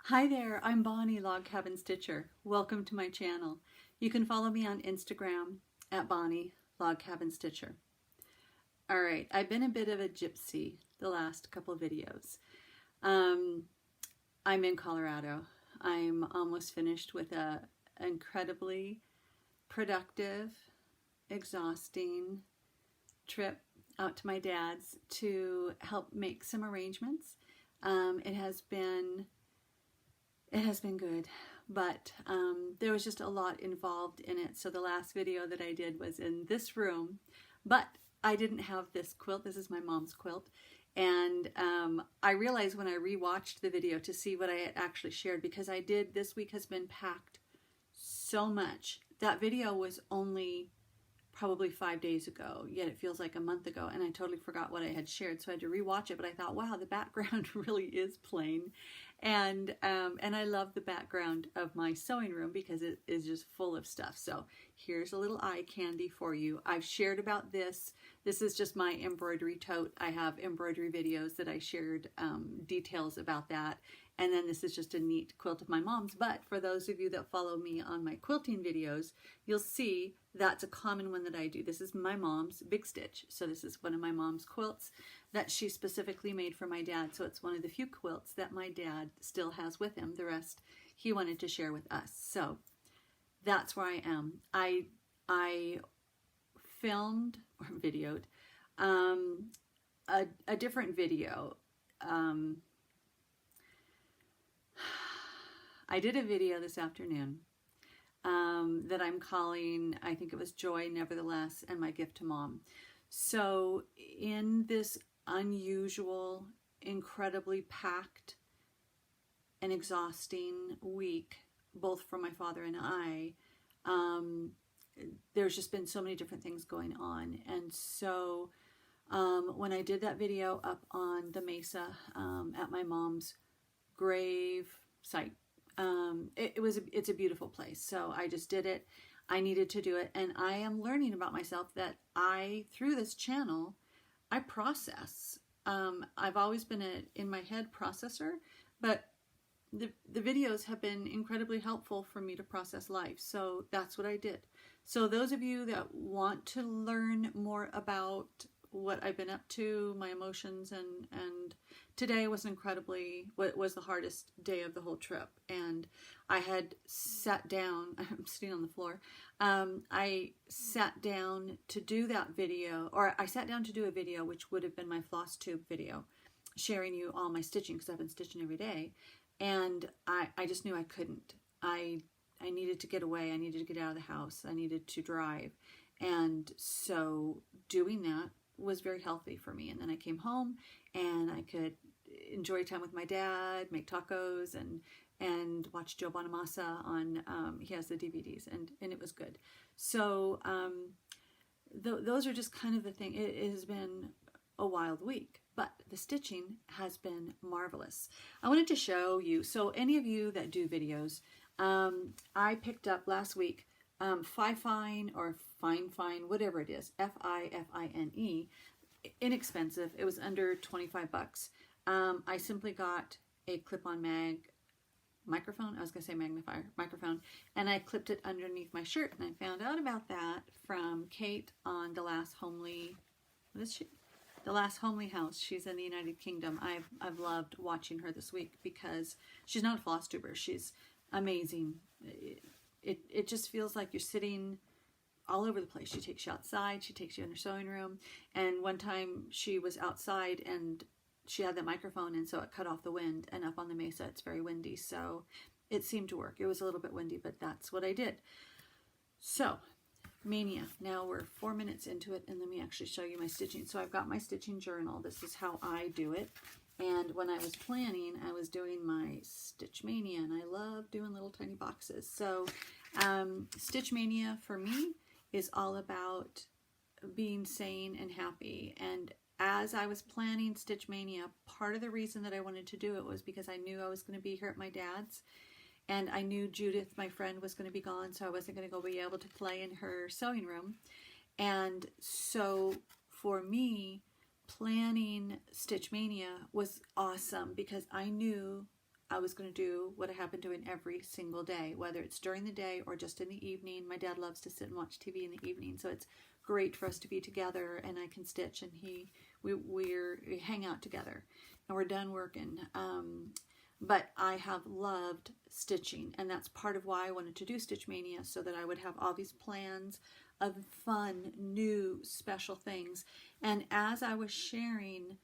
Hi there, I'm Bonnie Log Cabin Stitcher. Welcome to my channel. You can follow me on Instagram at Bonnie Log Cabin Stitcher. Alright, I've been a bit of a gypsy the last couple of videos. I'm in Colorado. I'm almost finished with an incredibly productive, exhausting trip out to my dad's to help make some arrangements. It has been good, but there was just a lot involved in it. So the last video that I did was in this room, but I didn't have this quilt. This is my mom's quilt. And I realized when I rewatched the video to see what I had actually shared, because this week has been packed so much. That video was only probably 5 days ago, yet it feels like a month ago, and I totally forgot what I had shared, so I had to rewatch it. But I thought, wow, the background really is plain, and I love the background of my sewing room because it is just full of stuff. So here's a little eye candy for you. I've shared about this. This is just my embroidery tote. I have embroidery videos that I shared details about that. And then this is just a neat quilt of my mom's. But for those of you that follow me on my quilting videos, you'll see that's a common one that I do. This is my mom's Big Stitch. So this is one of my mom's quilts that she specifically made for my dad. So it's one of the few quilts that my dad still has with him. The rest he wanted to share with us. So that's where I am. I filmed or videoed a different video. I did a video this afternoon that I'm calling, I think it was Joy Nevertheless, and My Gift to Mom. So in this unusual, incredibly packed and exhausting week, both for my father and I, there's just been so many different things going on. And so when I did that video up on the mesa at my mom's grave site, it's a beautiful place. So I just did it. I needed to do it. And I am learning about myself that through this channel, I process. I've always been an in my head processor, but the videos have been incredibly helpful for me to process life. So that's what I did. So those of you that want to learn more about what I've been up to, my emotions, and today was was the hardest day of the whole trip. And I had sat down, I'm sitting on the floor, I sat down to do that video, or I sat down to do a video which would have been my FlossTube video, sharing you all my stitching, because I've been stitching every day. And I just knew I couldn't. I needed to get away. I needed to get out of the house. I needed to drive. And so doing that was very healthy for me. And then I came home and I could enjoy time with my dad, make tacos, and watch Joe Bonamassa on, he has the DVDs, and it was good. So those are just kind of the thing. It has been a wild week, but the stitching has been marvelous. I wanted to show you, so any of you that do videos, I picked up last week Fine or Fine, whatever it is, Fine, inexpensive. It was under 25 bucks. I simply got a clip-on microphone. I was going to say magnifier, microphone, and I clipped it underneath my shirt. And I found out about that from Kate on The Last Homely, what is she? The Last Homely House. She's in the United Kingdom. I've loved watching her this week because she's not a FlossTuber. She's amazing. It just feels like you're sitting all over the place. She takes you outside. She takes you in her sewing room. And one time she was outside and she had the microphone, and so it cut off the wind. And up on the mesa, it's very windy. So it seemed to work. It was a little bit windy, but that's what I did. So Maynia. Now we're 4 minutes into it, and let me actually show you my stitching. So I've got my stitching journal. This is how I do it. And when I was planning, I was doing my Stitch Mania, and I love doing little tiny boxes. So Stitch Mania for me is all about being sane and happy. And as I was planning Stitch Mania, part of the reason that I wanted to do it was because I knew I was going to be here at my dad's. And I knew Judith, my friend, was going to be gone, so I wasn't going to go be able to play in her sewing room. And so for me, planning Stitch Mania was awesome because I knew I was going to do what I have been doing every single day, whether it's during the day or just in the evening. My dad loves to sit and watch TV in the evening, so it's great for us to be together, and I can stitch, and we hang out together, and we're done working. But I have loved stitching, and that's part of why I wanted to do Stitch Mania, so that I would have all these plans of fun, new, special things. And as I was sharing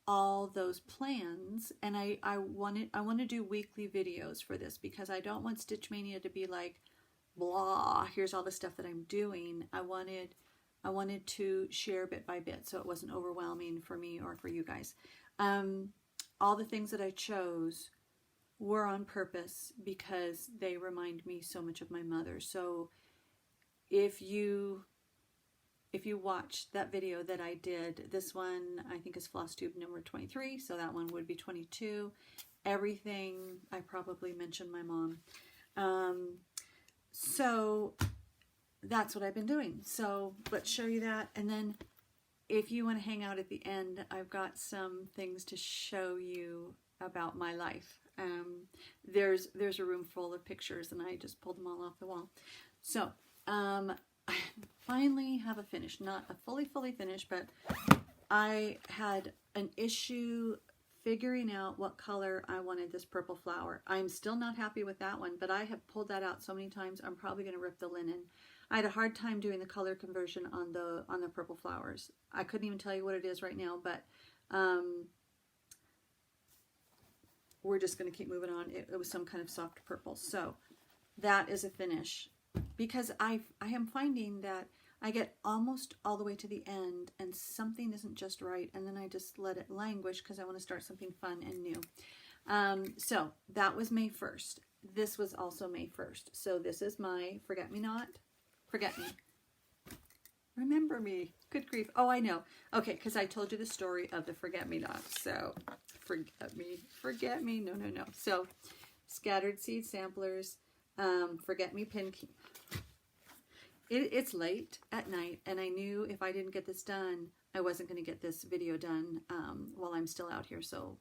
all those plans, and I want to do weekly videos for this, because I don't want Stitch Mania to be like, blah, here's all the stuff that I'm doing. I wanted to share bit by bit, so it wasn't overwhelming for me or for you guys. All the things that I chose were on purpose because they remind me so much of my mother. So if you watched that video that I did, this one I think is FlossTube number 23, so that one would be 22. Everything, I probably mentioned my mom. So that's what I've been doing. So let's show you that, and then if you want to hang out at the end, I've got some things to show you about my life. There's a room full of pictures, and I just pulled them all off the wall. So I finally have a finish, not a fully finished, but I had an issue figuring out what color I wanted this purple flower. I'm still not happy with that one, but I have pulled that out so many times, I'm probably going to rip the linen. I had a hard time doing the color conversion on the purple flowers. I couldn't even tell you what it is right now, but we're just going to keep moving on. It was some kind of soft purple. So that is a finish, because I am finding that I get almost all the way to the end and something isn't just right, and then I just let it languish because I want to start something fun and new. So that was May 1st. This was also May 1st. So this is my Forget Me Not. Forget Me. Remember Me. Good grief. Oh, I know. Okay, because I told you the story of the Forget Me Not. So, Forget Me. Forget Me. No. So, Scattered Seed Samplers. Forget Me Pin Key. It's late at night, and I knew if I didn't get this done, I wasn't going to get this video done while I'm still out here. So,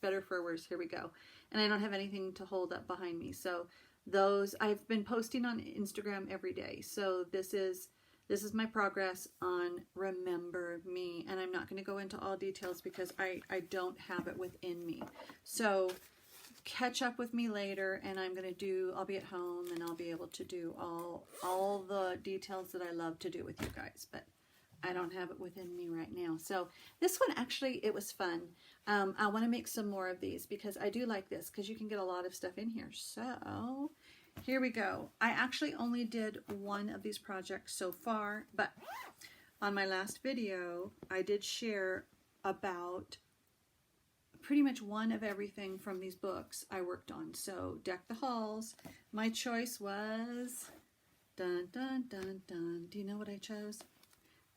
better for worse. Here we go. And I don't have anything to hold up behind me. So, those I've been posting on Instagram every day. So this is my progress on Remember Me, and I'm not going to go into all details because I don't have it within me. So catch up with me later, and I'll be at home, and I'll be able to do all the details that I love to do with you guys, but I don't have it within me right now. So this one, actually, it was fun. I want to make some more of these because I do like this, because you can get a lot of stuff in here. So here we go. I actually only did one of these projects so far, but on my last video, I did share about pretty much one of everything from these books I worked on. So Deck the Halls. My choice was, dun, dun, dun, dun. Do you know what I chose?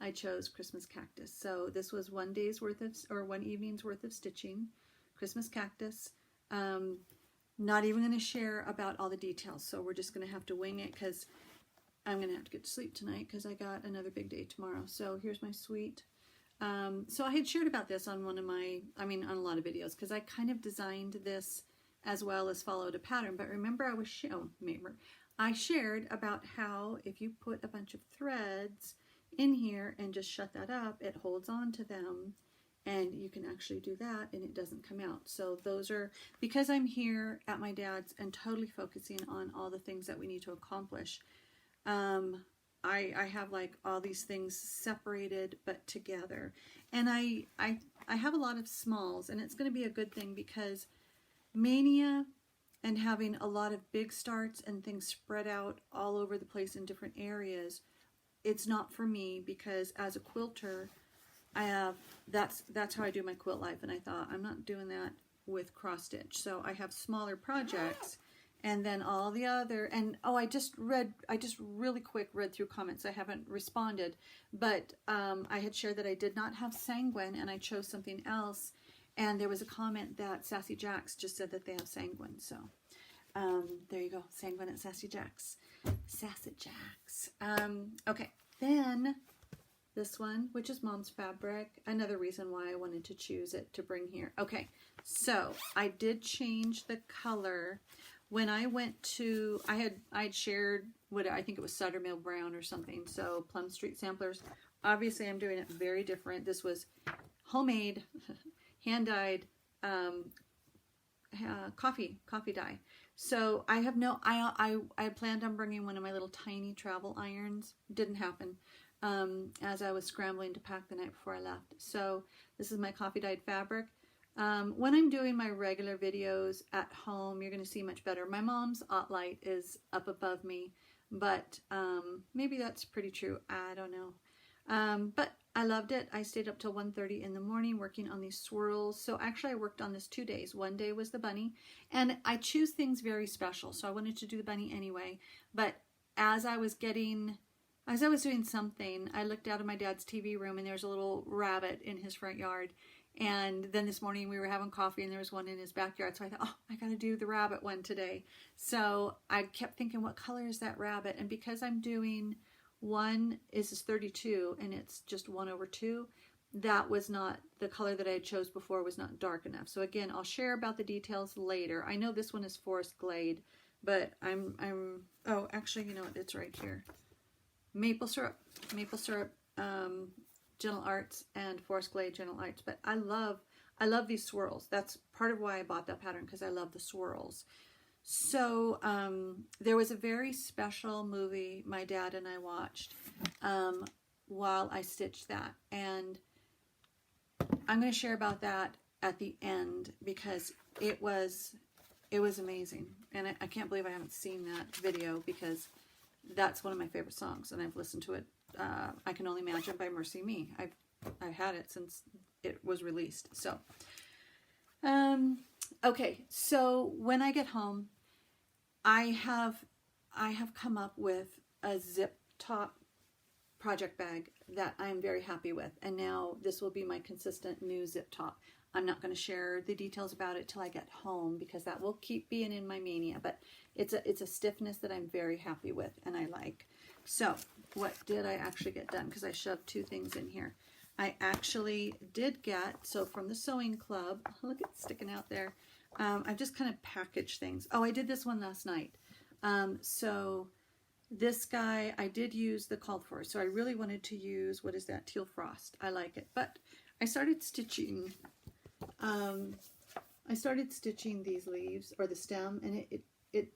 I chose Christmas Cactus. So this was one evening's worth of stitching. Christmas Cactus. Not even going to share about all the details. So we're just going to have to wing it, because I'm going to have to get to sleep tonight because I got another big day tomorrow. So here's my suite. So I had shared about this on on a lot of videos, because I kind of designed this as well as followed a pattern. But remember, I shared about how if you put a bunch of threads in here and just shut that up, it holds on to them, and you can actually do that and it doesn't come out. So those are, because I'm here at my dad's and totally focusing on all the things that we need to accomplish, I have like all these things separated but together, and I have a lot of smalls, and it's going to be a good thing, because Maynia and having a lot of big starts and things spread out all over the place in different areas, it's not for me, because as a quilter, that's how I do my quilt life, and I thought, I'm not doing that with cross stitch. So I have smaller projects, and then all the other, and oh, I just really quick read through comments. I haven't responded, but I had shared that I did not have Sanguine, and I chose something else, and there was a comment that Sassy Jacks just said that they have Sanguine. So there you go, Sanguine at Sassy Jacks. Sassy Jacks. Okay, then this one, which is Mom's fabric. Another reason why I wanted to choose it to bring here. Okay, so I did change the color. When I went to, I'd shared what I think it was cider mill brown or something. So Plum Street Samplers. Obviously, I'm doing it very different. This was homemade, hand dyed coffee dye. So I have no. I planned on bringing one of my little tiny travel irons. Didn't happen. As I was scrambling to pack the night before I left. So this is my coffee dyed fabric. When I'm doing my regular videos at home, you're going to see much better. My mom's light is up above me, but maybe that's pretty true. I don't know. But I loved it. I stayed up till 1:30 in the morning working on these swirls. So actually I worked on this 2 days. One day was the bunny, and I choose things very special. So I wanted to do the bunny anyway. But as I was doing something, I looked out of my dad's TV room and there's a little rabbit in his front yard. And then this morning we were having coffee and there was one in his backyard. So I thought, oh, I got to do the rabbit one today. So I kept thinking, what color is that rabbit? And because I'm doing one is 32 and it's just 1/2, that was not the color that I had chose before, was not dark enough. So again, I'll share about the details later. I know this one is Forest Glade, but oh, actually, you know what? It's right here. Maple syrup, Gentle Arts, and Forest Glade Gentle Arts. But I love these swirls. That's part of why I bought that pattern, because I love the swirls. So there was a very special movie my dad and I watched while I stitched that, and I'm going to share about that at the end because it was amazing, and I can't believe I haven't seen that video because that's one of my favorite songs, and I've listened to it. I Can Only Imagine by Mercy Me. I've had it since it was released. So, okay. So when I get home, I have come up with a zip top project bag that I'm very happy with, and now this will be my consistent new zip top. I'm not going to share the details about it till I get home because that will keep being in my Maynia, but it's a stiffness that I'm very happy with and I like. So what did I actually get done? Because I shoved 2 things in here. I actually did get, so from the sewing club, look, it's sticking out there. I've just kind of packaged things. Oh, I did this one last night. So this guy, I did use the called for. So I really wanted to use, what is that? Teal Frost. I like it. But I started stitching, these leaves, or the stem, and it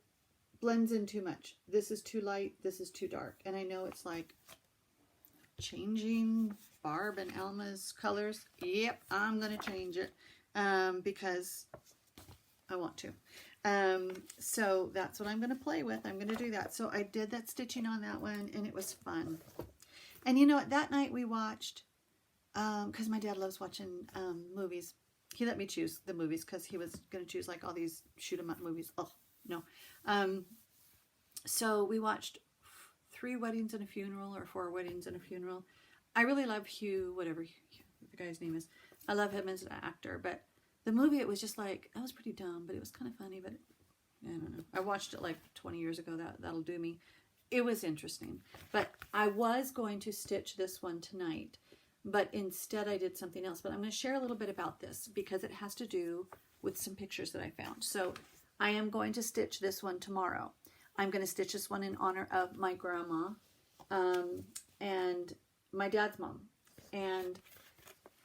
blends in too much. This is too light, this is too dark. And I know it's like changing Barb and Alma's colors. Yep, I'm going to change it because I want to. So that's what I'm going to play with. I'm going to do that. So I did that stitching on that one, and it was fun. And you know what? That night we watched, because my dad loves watching movies. He let me choose the movies because he was going to choose like all these shoot 'em up movies. Oh, no. So we watched 3 Weddings and a Funeral, or 4 Weddings and a Funeral. I really love Hugh, whatever the guy's name is. I love him as an actor, but the movie, it was just like, that was pretty dumb, but it was kind of funny, but I don't know. I watched it like 20 years ago. That'll do me. It was interesting, but I was going to stitch this one tonight, but instead I did something else. But I'm going to share a little bit about this because it has to do with some pictures that I found. So I am going to stitch this one tomorrow. I'm going to stitch this one in honor of my grandma and my dad's mom. And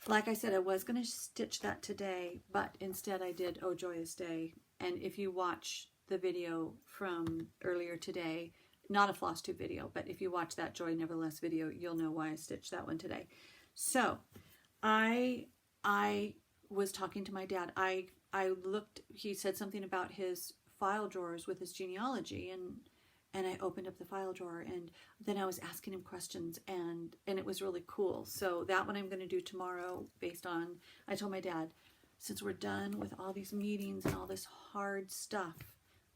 like I said, I was going to stitch that today, but instead I did Oh Joyous Day. And if you watch the video from earlier today, not a FlossTube video, but if you watch that Joy Nevertheless video, you'll know why I stitched that one today. So I was talking to my dad. I looked, he said something about his file drawers with his genealogy, and I opened up the file drawer, and then I was asking him questions, and it was really cool. So that one I'm going to do tomorrow based on, I told my dad, since we're done with all these meetings and all this hard stuff,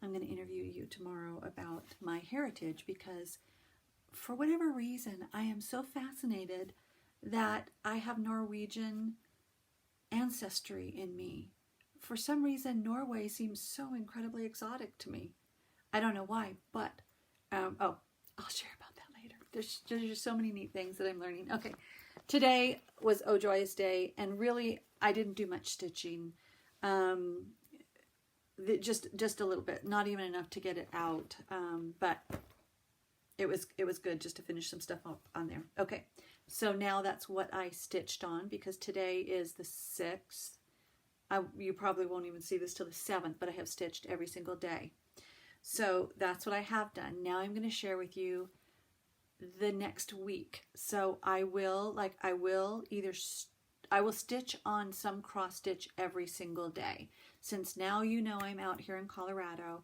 I'm going to interview you tomorrow about my heritage, because for whatever reason, I am so fascinated that I have Norwegian ancestry in me. For some reason, Norway seems so incredibly exotic to me. I don't know why, but, oh, I'll share about that later. there's just so many neat things that I'm learning. Okay, today was Oh Joyous Day, and really I didn't do much stitching. Just a little bit, not even enough to get it out, but it was good just to finish some stuff up on there. Okay, so now that's what I stitched on, because today is the 6th. You probably won't even see this till the 7th, but I have stitched every single day. So that's what I have done. Now I'm going to share with you the next week. So I will stitch on some cross stitch every single day. Since now you know I'm out here in Colorado,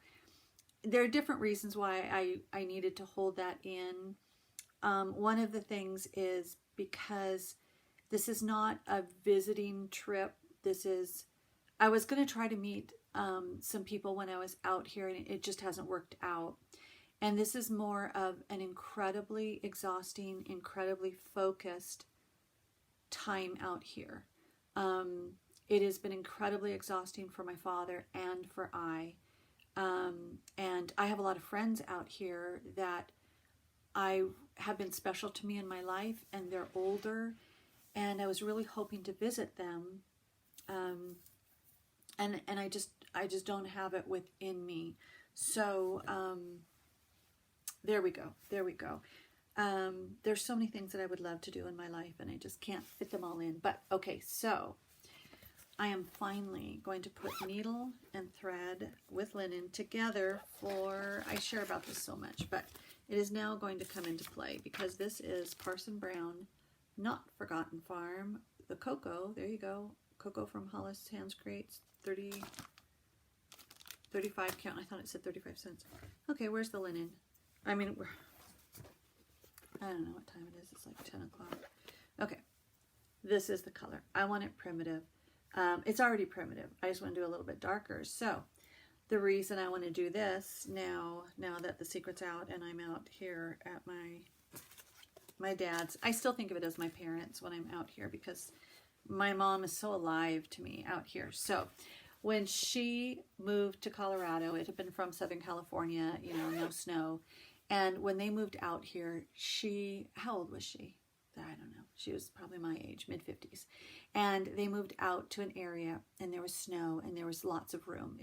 there are different reasons why I needed to hold that in. One of the things is because this is not a visiting trip. I was going to try to meet some people when I was out here, and it just hasn't worked out. And this is more of an incredibly exhausting, incredibly focused time out here. It has been incredibly exhausting for my father and for I. And I have a lot of friends out here that have been special to me in my life, and they're older, and I was really hoping to visit them. And I just don't have it within me. So, there we go. There's so many things that I would love to do in my life, and I just can't fit them all in. But okay, so I am finally going to put needle and thread with linen together I share about this so much, but it is now going to come into play, because this is Parson Brown, Not Forgotten Farm, the cocoa, there you go, cocoa from Hollis Hands Creates, 35 count. I thought it said 35 cents. Okay, where's the linen? I mean, I don't know what time it is. It's like 10 o'clock. Okay, this is the color. I want it primitive. It's already primitive. I just want to do a little bit darker. So the reason I want to do this now that the secret's out and I'm out here at my dad's, I still think of it as my parents when I'm out here, because my mom is so alive to me out here. So when she moved to Colorado, it had been from Southern California, no snow. And when they moved out here, how old was she? I don't know. She was probably my age, mid-50s. And they moved out to an area, and there was snow, and there was lots of room.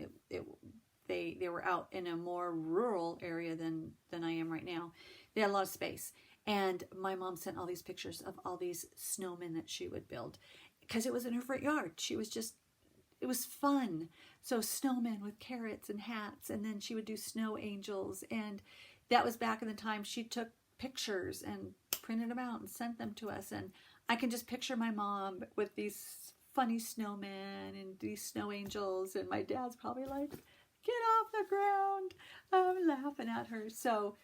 They were out in a more rural area than I am right now. They had a lot of space. And my mom sent all these pictures of all these snowmen that she would build, because it was in her front yard. It was fun. So snowmen with carrots and hats, and then she would do snow angels. And that was back in the time she took pictures and printed them out and sent them to us. And I can just picture my mom with these funny snowmen and these snow angels. And my dad's probably like, get off the ground. I'm laughing at her. So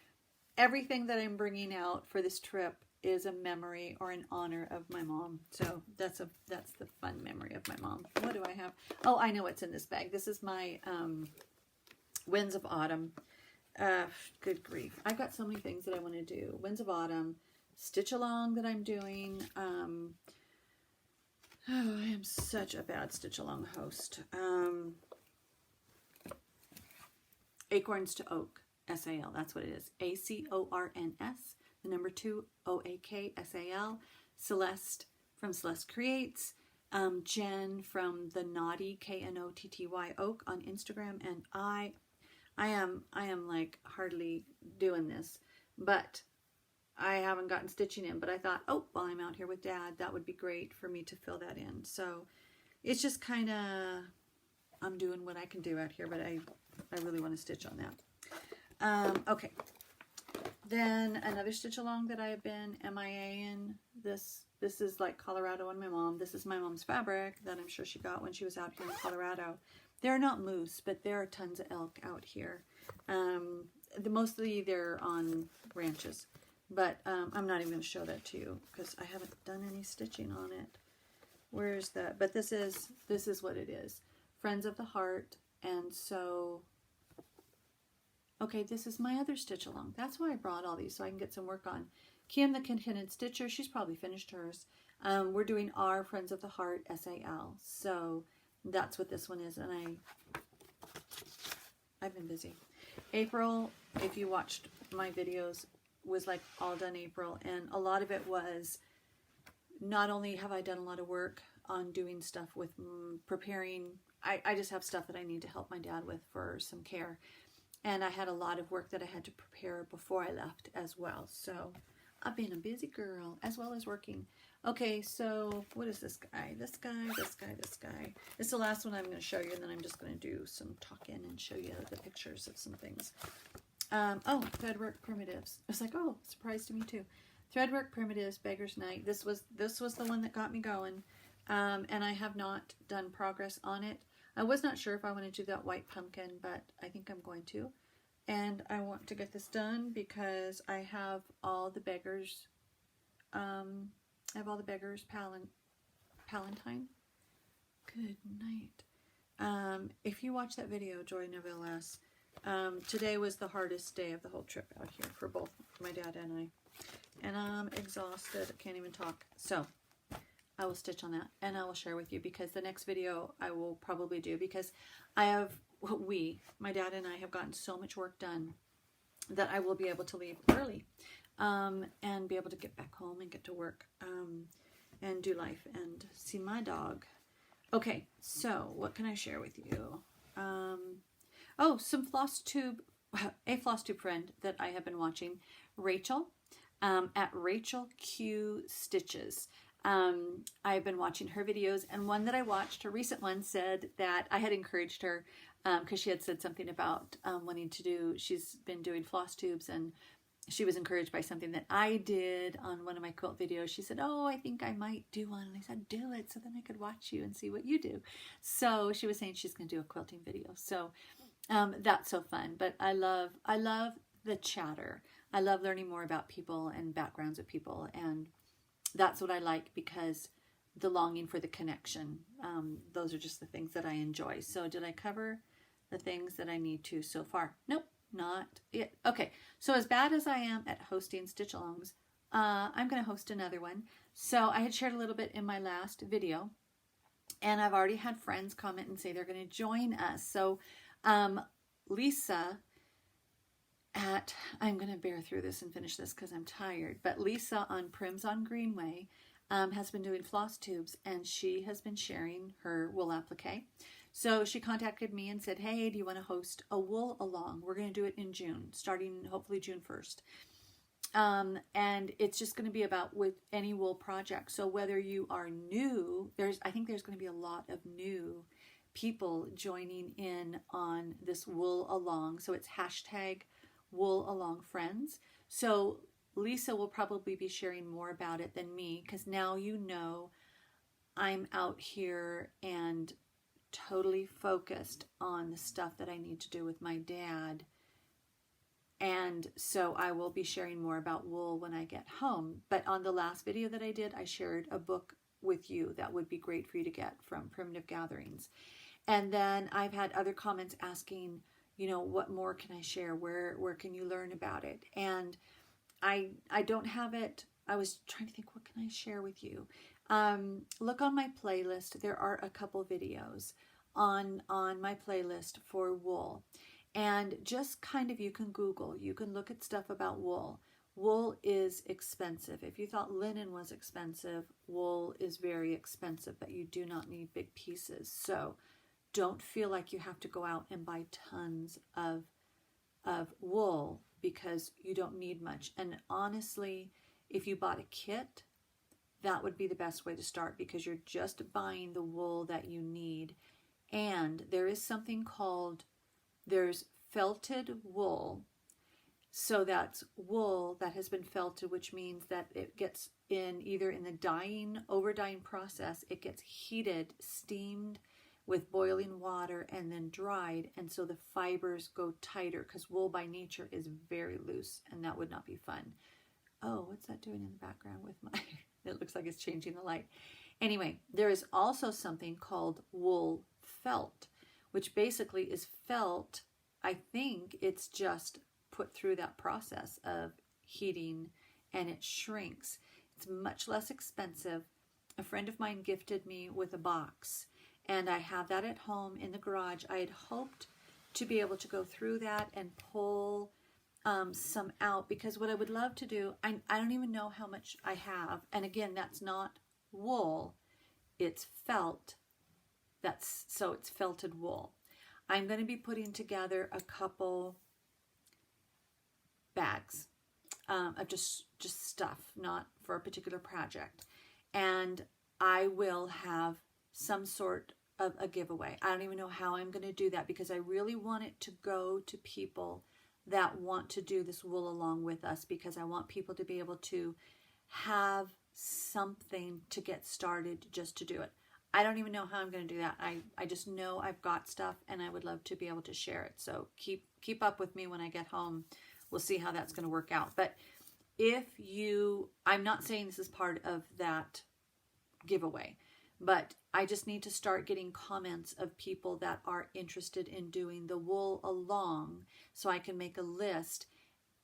everything that I'm bringing out for this trip is a memory or an honor of my mom. So that's the fun memory of my mom. What do I have? Oh, I know what's in this bag. This is my Winds of Autumn. Good grief. I've got so many things that I want to do. Winds of Autumn, stitch along that I'm doing. I am such a bad stitch along host. Acorns to Oak, S-A-L. That's what it is. A-C-O-R-N-S. The number 2, O-A-K-S-A-L. Celeste from Celeste Creates. Jen from the Knotty, K-N-O-T-T-Y, Oak on Instagram. And I am like hardly doing this, but I haven't gotten stitching in. But I thought, oh, while I'm out here with Dad, that would be great for me to fill that in. So it's just kind of, I'm doing what I can do out here, but I really want to stitch on that. Okay. Then another stitch along that I have been MIA in. This is like Colorado and my mom. This is my mom's fabric that I'm sure she got when she was out here in Colorado. They're not moose, but there are tons of elk out here. Mostly they're on ranches, but I'm not even going to show that to you because I haven't done any stitching on it. Where's that? But this is what it is. Friends of the Heart. And so, okay, this is my other stitch along. That's why I brought all these, so I can get some work on. Kim the Contented Stitcher, she's probably finished hers. We're doing our Friends of the Heart, S-A-L. So that's what this one is, and I've been busy. April, if you watched my videos was like all done April, and a lot of it was not only have I done a lot of work on doing stuff with preparing, I just have stuff that I need to help my dad with for some care, and I had a lot of work that I had to prepare before I left as well. So I've been a busy girl as well as working. Okay, so what is this guy? This guy, this guy, this guy. It's the last one I'm going to show you, and then I'm just going to do some talking and show you the pictures of some things. Oh, Threadwork Primitives. I was like, oh, surprise to me too. Threadwork Primitives, Beggar's Night. This was the one that got me going, and I have not done progress on it. I was not sure if I want to do that white pumpkin, but I think I'm going to. And I want to get this done because I have all the beggars. I have all the beggars Palantine. Good night. If you watch that video, Joy Nevertheless, today was the hardest day of the whole trip out here for both my dad and I. And I'm exhausted. I can't even talk. So I will stitch on that and I will share with you, because the next video I will probably do, because my dad and I have gotten so much work done that I will be able to leave early and be able to get back home and get to work and do life and see my dog. Okay, so what can I share with you? Oh, some FlossTube, a FlossTube friend that I have been watching, Rachel, at Rachel Q Stitches. I've been watching her videos, and one that I watched, a recent one, said that I had encouraged her because she had said something about wanting to do, she's been doing floss tubes, and she was encouraged by something that I did on one of my quilt videos. She said, oh, I think I might do one. And I said, do it, so then I could watch you and see what you do. So she was saying she's going to do a quilting video. So that's so fun. But I love the chatter. I love learning more about people and backgrounds of people. And that's what I like, because the longing for the connection. Those are just the things that I enjoy. So did I cover the things that I need to so far? Nope. Not it. Okay, so as bad as I am at hosting stitch-alongs, I'm going to host another one. So I had shared a little bit in my last video, and I've already had friends comment and say they're going to join us. So Lisa I'm going to bear through this and finish this because I'm tired, but Lisa on Prims on Greenway has been doing floss tubes, and she has been sharing her wool applique. So she contacted me and said, hey, do you want to host a wool along? We're going to do it in June, starting hopefully June 1st. And it's just going to be about with any wool project. So whether you are new, I think there's going to be a lot of new people joining in on this wool along. So it's hashtag wool along friends. So Lisa will probably be sharing more about it than me, because now you know I'm out here and totally focused on the stuff that I need to do with my dad. And so I will be sharing more about wool when I get home. But on the last video that I did, I shared a book with you that would be great for you to get from Primitive Gatherings. And then I've had other comments asking, you know, what more can I share? Where can you learn about it? And I don't have it. I was trying to think, what can I share with you? Look on my playlist. There are a couple videos on my playlist for wool. And just kind of, you can Google, you can look at stuff about wool. Wool is expensive. If you thought linen was expensive, wool is very expensive, but you do not need big pieces. So don't feel like you have to go out and buy tons of wool, because you don't need much. And honestly, if you bought a kit, that would be the best way to start, because you're just buying the wool that you need. And there is something called, there's felted wool. So that's wool that has been felted, which means that it gets in either in the dyeing, over dyeing process, it gets heated, steamed with boiling water, and then dried. And so the fibers go tighter, because wool by nature is very loose, and that would not be fun. Oh, what's that doing in the background with my, it looks like it's changing the light. Anyway, there is also something called wool felt, which basically is felt. I think it's just put through that process of heating, and it shrinks. It's much less expensive. A friend of mine gifted me with a box, and I have that at home in the garage. I had hoped to be able to go through that and pull some out, because what I would love to do, I don't even know how much I have. And again, that's not wool, it's felt. So it's felted wool. I'm going to be putting together a couple bags of just stuff, not for a particular project. And I will have some sort of a giveaway. I don't even know how I'm going to do that, because I really want it to go to people that want to do this wool along with us, because I want people to be able to have something to get started just to do it. I don't even know how I'm going to do that. I just know I've got stuff and I would love to be able to share it. So keep up with me when I get home. We'll see how that's going to work out. But I'm not saying this is part of that giveaway, but I just need to start getting comments of people that are interested in doing the wool along, so I can make a list.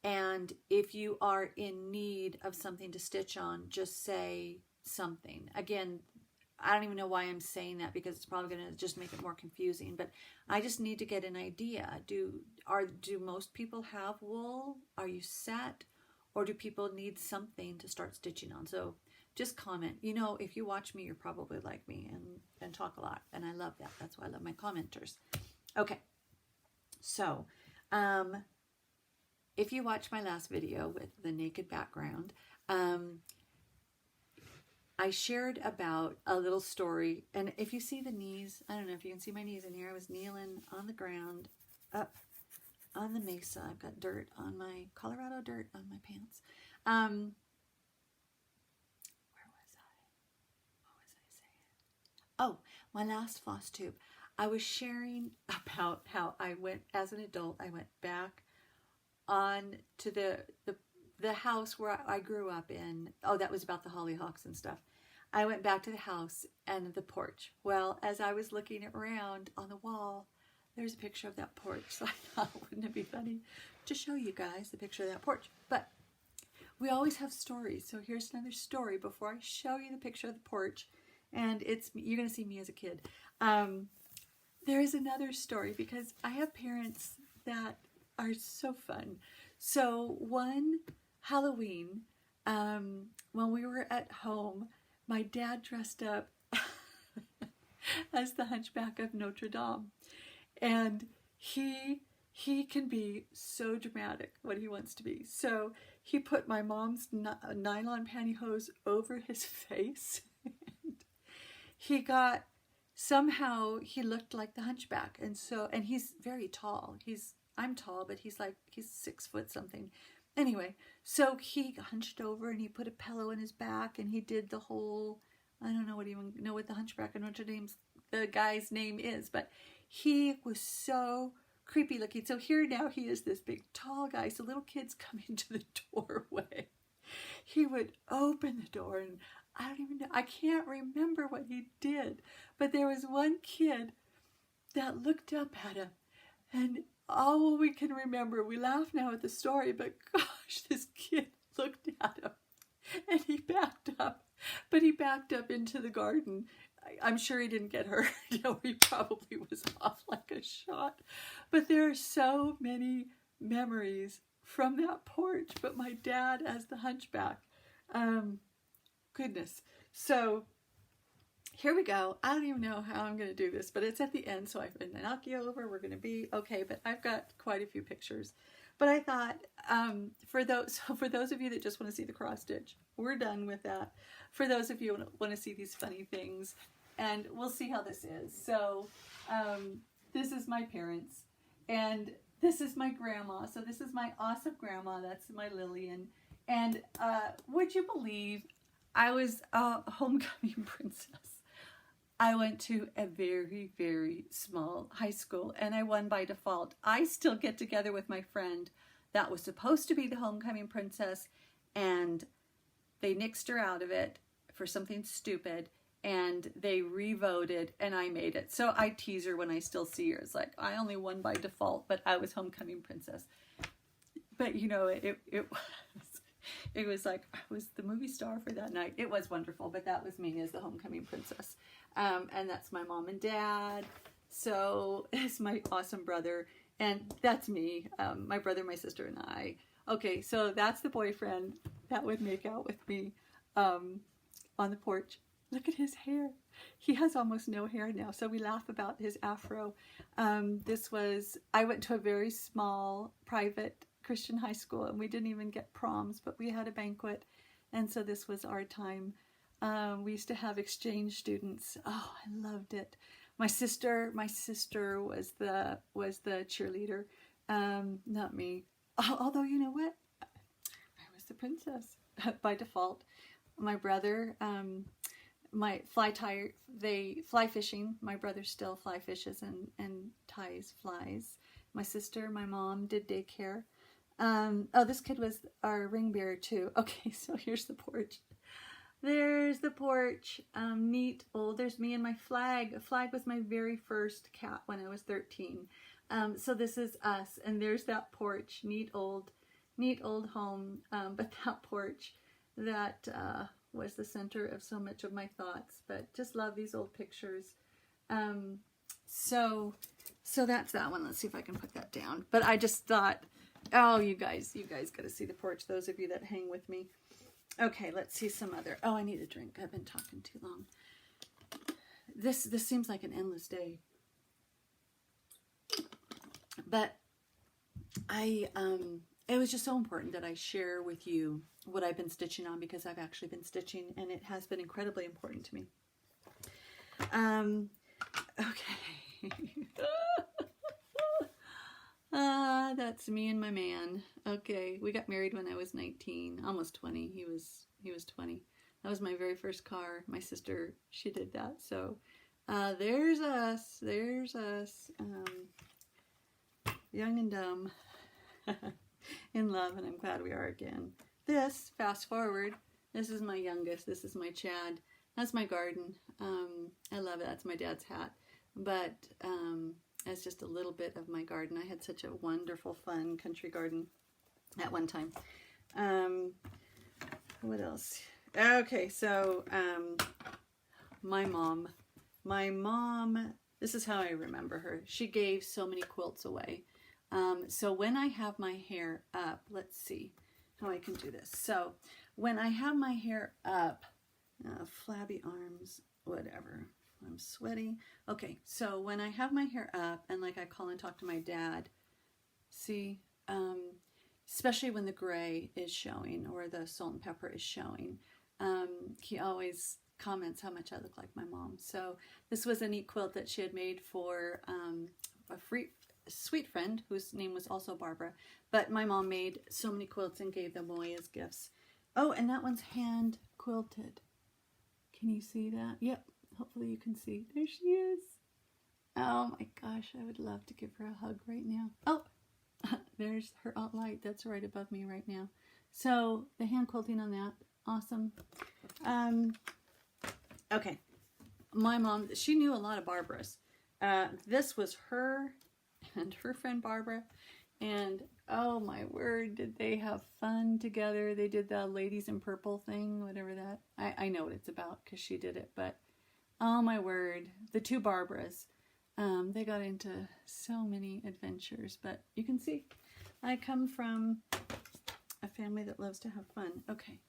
And if you are in need of something to stitch on, just say something. Again, I don't even know why I'm saying that, because it's probably going to just make it more confusing, but I just need to get an idea. Do most people have wool? Are you set? Or do people need something to start stitching on? So just comment. You know, if you watch me, you're probably like me and talk a lot, and I love that. That's why I love my commenters. Okay, so if you watch my last video with the naked background, I shared about a little story, and if you see the knees, I don't know if you can see my knees in here. I was kneeling on the ground up on the mesa. I've got dirt on my Colorado dirt on my pants. Where was I? What was I saying? Oh, my last FlossTube. I was sharing about how I went, as an adult, I went back on to the house where I grew up in. Oh, that was about the hollyhocks and stuff. I went back to the house and the porch. Well, as I was looking around on the wall, there's a picture of that porch. So I thought, wouldn't it be funny to show you guys the picture of that porch? But we always have stories. So here's another story before I show you the picture of the porch. And you're going to see me as a kid. There is another story, because I have parents that are so fun. So one Halloween, when we were at home, my dad dressed up as the Hunchback of Notre Dame. And he can be so dramatic when he wants to be. So he put my mom's nylon pantyhose over his face. And somehow he looked like the Hunchback. And he's very tall. I'm tall, but he's 6 foot something. Anyway, so he hunched over and he put a pillow in his back, and he did the whole, I don't know what the Hunchback of Notre Dame's, the guy's name is, but he was so creepy looking. So here now he is this big tall guy. So little kids come into the doorway. He would open the door, and I don't even know, I can't remember what he did, but there was one kid that looked up at him, and all we can remember, we laugh now at the story, but gosh, this kid looked at him and he backed up, but he backed up into the garden. I'm sure he didn't get hurt. He probably was off like a shot. But there are so many memories from that porch, but my dad as the Hunchback. Goodness. So here we go. I don't even know how I'm going to do this, but it's at the end, so I've been knock you over. We're going to be okay, but I've got quite a few pictures. But I thought, for those of you that just want to see the cross stitch, we're done with that. For those of you who want to see these funny things, and we'll see how this is. So this is my parents, and this is my grandma. So this is my awesome grandma. That's my Lillian. And would you believe I was a homecoming princess? I went to a very, very small high school, and I won by default. I still get together with my friend that was supposed to be the homecoming princess, and they nixed her out of it for something stupid, and they re-voted, and I made it. So I tease her when I still see her. It's like, I only won by default, but I was homecoming princess. But, you know, it was like I was the movie star for that night. It was wonderful, but that was me as the homecoming princess. And that's my mom and dad. So it's my awesome brother. And that's me, my brother, my sister, and I. Okay, so that's the boyfriend that would make out with me on the porch. Look at his hair. He has almost no hair now, so we laugh about his afro. I went to a very small private Christian high school, and we didn't even get proms, but we had a banquet, and so this was our time. We used to have exchange students. Oh, I loved it. My sister was the cheerleader, not me. Although, you know what? I was the princess by default. My brother, they fly fishing. My brother still fly fishes and ties flies. My sister, my mom did daycare. Oh, this kid was our ring bearer too. Okay, so here's the porch. There's the porch. Neat. Oh, there's me and my flag. A flag was my very first cat when I was 13. So this is us, and there's that porch. Neat old home. But that porch, that was the center of so much of my thoughts. But just love these old pictures. So that's that one. Let's see if I can put that down. But I just thought, oh, you guys got to see the porch. Those of you that hang with me. Okay, let's see some other. Oh, I need a drink. I've been talking too long. This seems like an endless day. But it was just so important that I share with you what I've been stitching on, because I've actually been stitching and it has been incredibly important to me. Okay. That's me and my man. Okay, we got married when I was 19, almost 20. He was 20. That was my very first car. My sister, she did that. So there's us. Young and dumb. In love, and I'm glad we are again. This, fast forward, this is my youngest. This is my Chad. That's my garden. I love it. That's my dad's hat. But as just a little bit of my garden. I had such a wonderful, fun country garden at one time. What else? Okay, so my mom, this is how I remember her. She gave so many quilts away. So when I have my hair up, let's see how I can do this. So when I have my hair up, flabby arms, whatever. I'm sweaty. Okay, so when I have my hair up and like I call and talk to my dad, see, especially when the gray is showing or the salt and pepper is showing, he always comments how much I look like my mom. So this was a neat quilt that she had made for a sweet friend whose name was also Barbara, but my mom made so many quilts and gave them away as gifts. Oh, and that one's hand quilted. Can you see that? Yep. Hopefully you can see. There she is. Oh my gosh, I would love to give her a hug right now. Oh, there's her alt light. That's right above me right now. So the hand quilting on that, awesome. Okay, my mom, she knew a lot of Barbara's. This was her and her friend Barbara, and oh my word, did they have fun together. They did the Ladies in Purple thing, whatever that, I know what it's about because she did it, but oh my word, the two Barbaras, they got into so many adventures. But you can see, I come from a family that loves to have fun. Okay,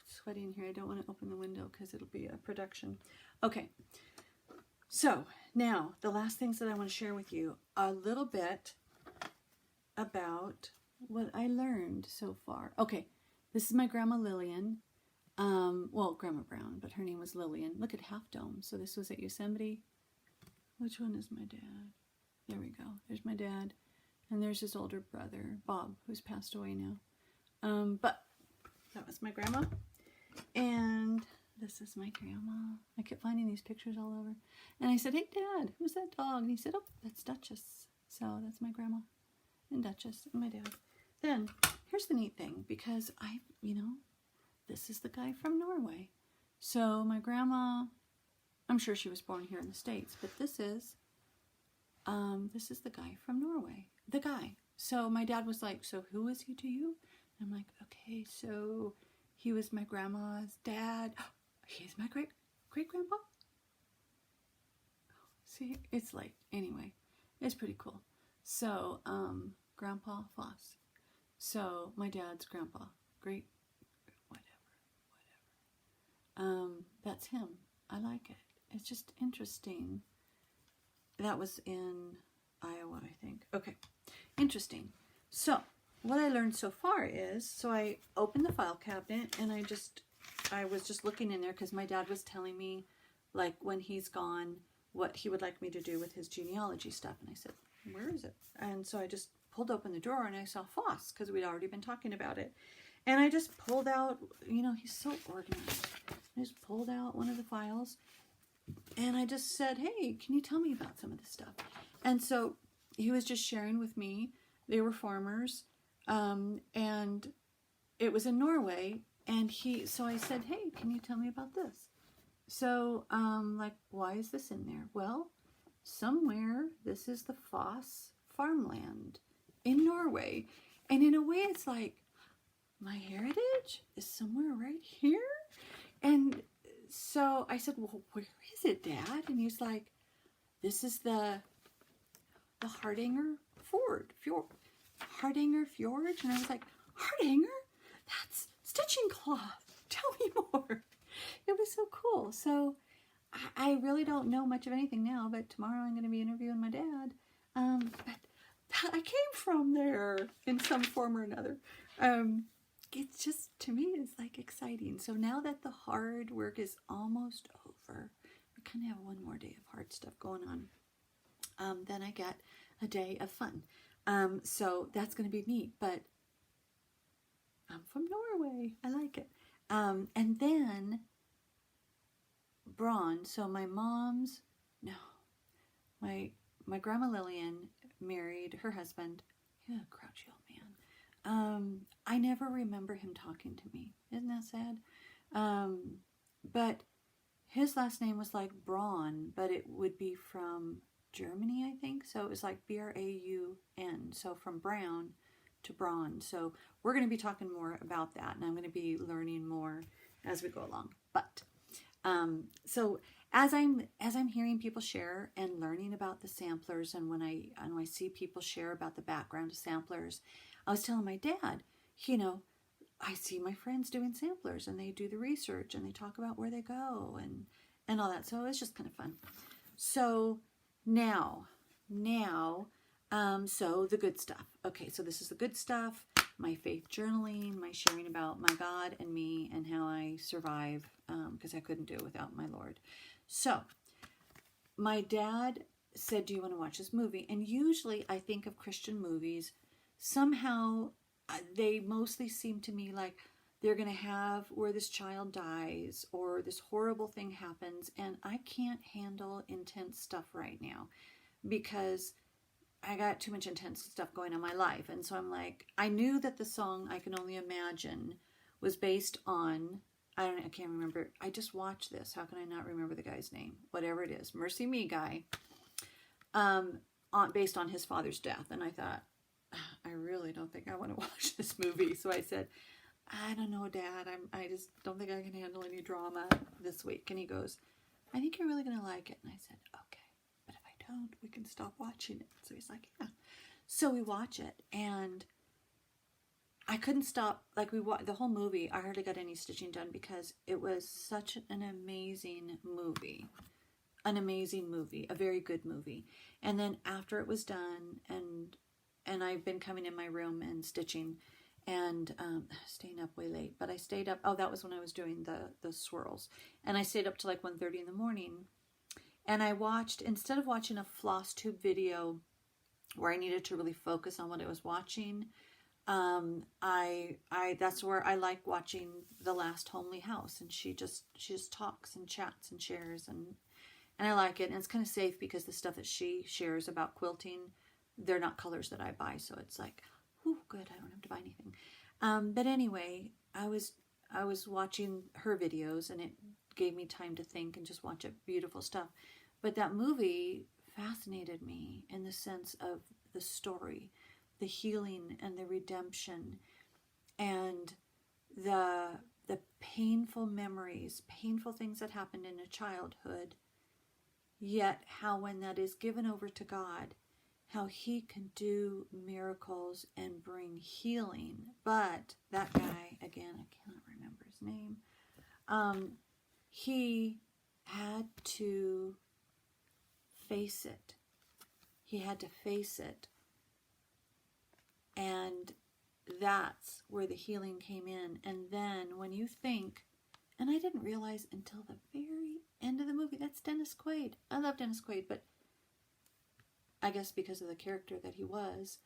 it's sweaty in here. I don't want to open the window because it'll be a production. Okay, so now the last things that I want to share with you, a little bit about what I learned so far. Okay, this is my Grandma Lillian. Well, Grandma Brown, but her name was Lillian. Look at Half Dome. So this was at Yosemite. Which one is my dad? There we go. There's my dad. And there's his older brother, Bob, who's passed away now. But that was my grandma. And this is my grandma. I kept finding these pictures all over. And I said, hey, Dad, who's that dog? And he said, oh, that's Duchess. So that's my grandma and Duchess and my dad. Then here's the neat thing, because this is the guy from Norway. So my grandma, I'm sure she was born here in the States, but this is the guy from Norway. The guy. So my dad was like, so who is he to you? And I'm like, okay, so he was my grandma's dad. He's my great-grandpa. See, it's like, anyway, it's pretty cool. So, Grandpa Floss. So, my dad's grandpa, great, whatever. That's him. I like it. It's just interesting. That was in Iowa, I think. Okay, interesting. So, what I learned so far is, so I opened the file cabinet and I was just looking in there because my dad was telling me, like, when he's gone, what he would like me to do with his genealogy stuff. And I said, where is it? And so I just pulled open the drawer and I saw Floss because we'd already been talking about it. And I just pulled out, you know, he's so organized. I just pulled out one of the files and I just said, hey, can you tell me about some of this stuff? And so he was just sharing with me. They were farmers, and it was in Norway. And so I said, hey, can you tell me about this? So, like, why is this in there? Well, somewhere this is the Foss farmland in Norway. And in a way, it's like, my heritage is somewhere right here? And so I said, well, where is it, Dad? And he's like, this is the Hardanger Fjord. Hardanger Fjord? And I was like, Hardanger? That's stitching cloth. Tell me more. It was so cool. So I really don't know much of anything now, but tomorrow I'm going to be interviewing my dad. But I came from there in some form or another. It's just, to me, it's like exciting. So now that the hard work is almost over, we kind of have one more day of hard stuff going on. Then I get a day of fun. So that's going to be neat, but I'm from Norway. I like it. And then Braun, so my grandma Lillian married her husband. Yeah, grouchy old man. I never remember him talking to me. Isn't that sad? But his last name was like Braun, but it would be from Germany, I think. So it was like B-R-A-U-N. So from Brown to Braun. So we're going to be talking more about that, and I'm going to be learning more as we go along. But so as I'm hearing people share and learning about the samplers, and when I see people share about the background of samplers, I was telling my dad, you know, I see my friends doing samplers and they do the research and they talk about where they go and all that. So it was just kind of fun. So now, so the good stuff. Okay, so this is the good stuff. My faith journaling, my sharing about my God and me and how I survive, because I couldn't do it without my Lord. So my dad said, do you want to watch this movie? And usually I think of Christian movies, somehow they mostly seem to me like they're going to have where this child dies or this horrible thing happens, and I can't handle intense stuff right now because I got too much intense stuff going on in my life. And so I'm like, I knew that the song I Can Only Imagine was based on, I can't remember. I just watched this. How can I not remember the guy's name? Whatever it is. Mercy Me guy. Based on his father's death. And I thought, I really don't think I want to watch this movie. So I said, I don't know, Dad. I just don't think I can handle any drama this week. And he goes, I think you're really going to like it. And I said, okay. But if I don't, we can stop watching it. So he's like, yeah. So we watch it, and I couldn't stop. Like, the whole movie, I hardly got any stitching done because it was such an amazing movie. An amazing movie, a very good movie. And then after it was done, and I've been coming in my room and stitching and staying up way late, but I stayed up. Oh, that was when I was doing the swirls, and I stayed up to like 1:30 in the morning. And I watched, instead of watching a FlossTube video where I needed to really focus on what I was watching, that's where I like watching The Last Homely House, and she just talks and chats and shares, and I like it. And it's kind of safe because the stuff that she shares about quilting, they're not colors that I buy, so it's like, oh, good, I don't have to buy anything. But anyway, I was watching her videos, and it gave me time to think and just watch it. Beautiful stuff. But that movie fascinated me in the sense of the story, the healing and the redemption, and the painful memories, painful things that happened in a childhood, yet how when that is given over to God, how he can do miracles and bring healing. But that guy, again, I cannot remember his name, he had to face it. He had to face it. And that's where the healing came in. And then when you think, and I didn't realize until the very end of the movie, that's Dennis Quaid. I love Dennis Quaid, but I guess because of the character that he was.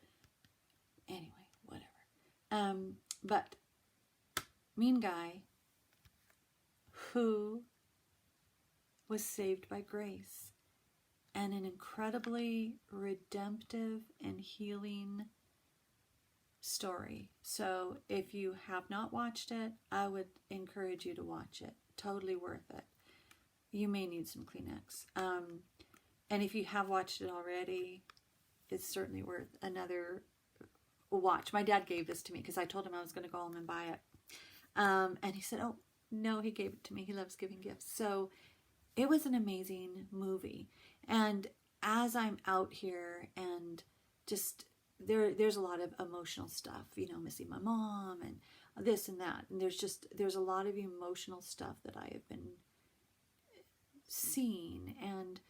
Anyway, whatever. But mean guy who was saved by grace, and an incredibly redemptive and healing story. So if you have not watched it, I would encourage you to watch it. Totally worth it. You may need some Kleenex. And if you have watched it already, it's certainly worth another watch. My dad gave this to me because I told him I was going to go home and buy it. And he said, oh, no, he gave it to me. He loves giving gifts. So it was an amazing movie. And as I'm out here and just, there's a lot of emotional stuff, you know, missing my mom and this and that. And there's a lot of emotional stuff that I have been seeing. And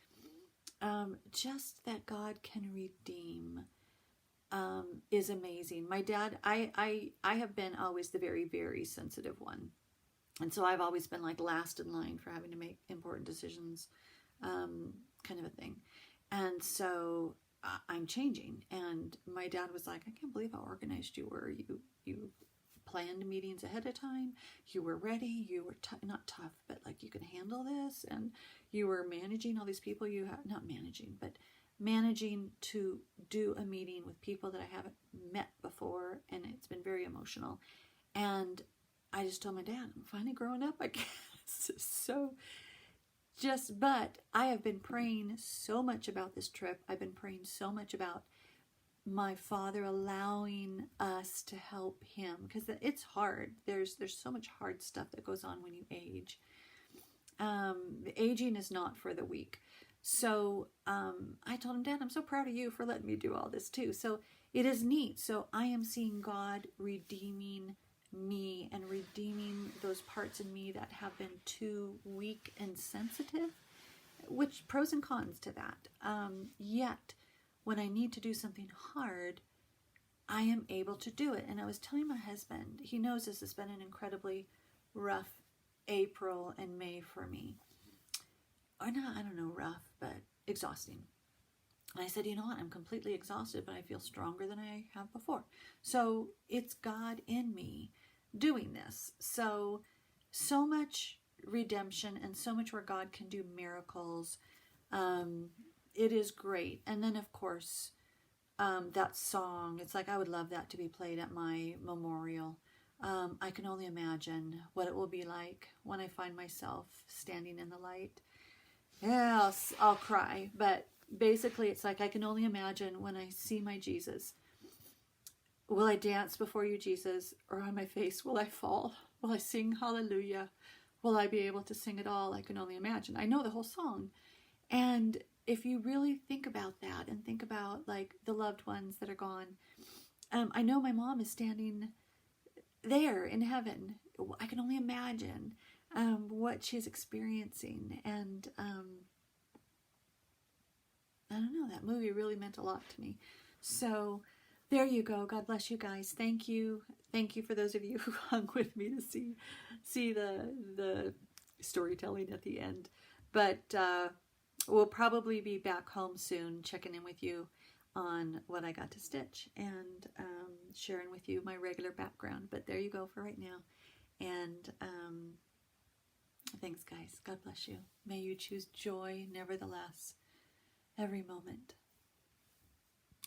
just that God can redeem is amazing. My dad, I have been always the very, very sensitive one. And so I've always been like last in line for having to make important decisions, kind of a thing. And so I'm changing. And my dad was like, I can't believe how organized you were. You planned meetings ahead of time. You were ready. You were not tough, but like you can handle this. And you were managing all these people you have, not managing, but managing to do a meeting with people that I haven't met before. And it's been very emotional. And I just told my dad, I'm finally growing up, I guess. So but I have been praying so much about this trip. I've been praying so much about my father allowing us to help him, because it's hard. There's so much hard stuff that goes on when you age. Aging is not for the weak. So I told him, Dad, I'm so proud of you for letting me do all this too. So it is neat. So I am seeing God redeeming me and redeeming those parts in me that have been too weak and sensitive, which pros and cons to that. Yet when I need to do something hard, I am able to do it. And I was telling my husband, he knows this has been an incredibly rough April and May for me. Or not, I don't know, rough, but exhausting. And I said, you know what, I'm completely exhausted, but I feel stronger than I have before. So it's God in me doing this. So much redemption and so much where God can do miracles. It is great. And then, of course, that song, it's like I would love that to be played at my memorial. I can only imagine what it will be like when I find myself standing in the light. Yeah, I'll cry. But basically, it's like I can only imagine when I see my Jesus. Will I dance before you, Jesus? Or on my face, will I fall? Will I sing hallelujah? Will I be able to sing it all? I can only imagine. I know the whole song. And if you really think about that and think about like the loved ones that are gone, I know my mom is standing there in heaven. I can only imagine what she's experiencing. And I don't know, that movie really meant a lot to me. So there you go. God bless you guys. Thank you. Thank you for those of you who hung with me to see the storytelling at the end. But we'll probably be back home soon, checking in with you on what I got to stitch and sharing with you my regular background. But there you go for right now. And thanks, guys. God bless you. May you choose joy, nevertheless, every moment.